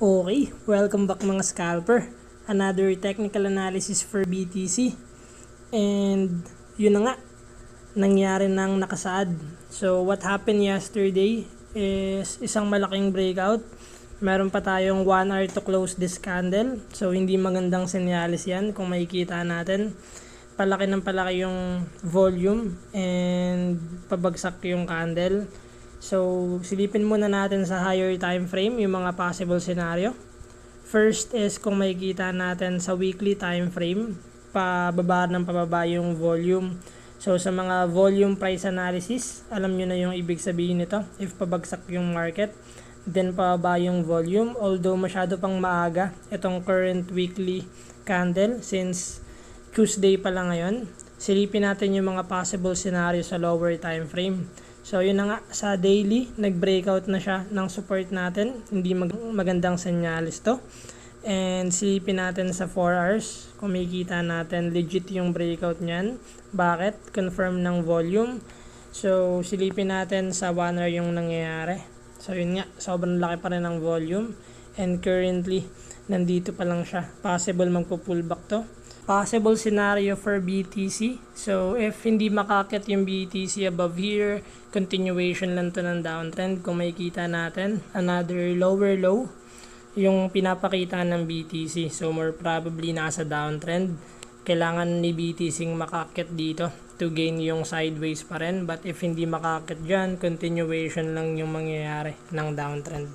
Okay, welcome back mga scalper. Another technical analysis for BTC. And yun na nga, nangyari ng nakasaad. So what happened yesterday is isang malaking breakout. Meron pa tayong 1 hour to close this candle. So hindi magandang senyalis yan kung makikita natin. Palaki ng palaki yung volume and pabagsak yung candle. So, silipin muna natin sa higher time frame yung mga possible scenario. First is kung makikita natin sa weekly time frame, pababa ng pababa yung volume. So, sa mga volume price analysis, alam nyo na yung ibig sabihin nito. If pabagsak yung market, then pababa yung volume. Although masyado pang maaga itong current weekly candle since Tuesday pa lang ngayon. Silipin natin yung mga possible scenario sa lower time frame. So yun na nga, sa daily, nag-breakout na siya ng support natin. Hindi magandang senyalis to. And silipin natin sa 4 hours. Kung makikita natin, legit yung breakout niyan. Bakit? Confirm ng volume. So silipin natin sa 1 hour yung nangyayari. So yun nga, sobrang laki pa rin ng volume. And currently, nandito pa lang siya. Possible magpo-pullback to. Possible scenario for BTC. So, if hindi makakit yung BTC above here, continuation lang to ng downtrend. Kung makikita natin, another lower low yung pinapakita ng BTC. So, more probably nasa downtrend. Kailangan ni BTC makakit dito to gain yung sideways pa rin. But if hindi makakit dyan, continuation lang yung mangyayari ng downtrend.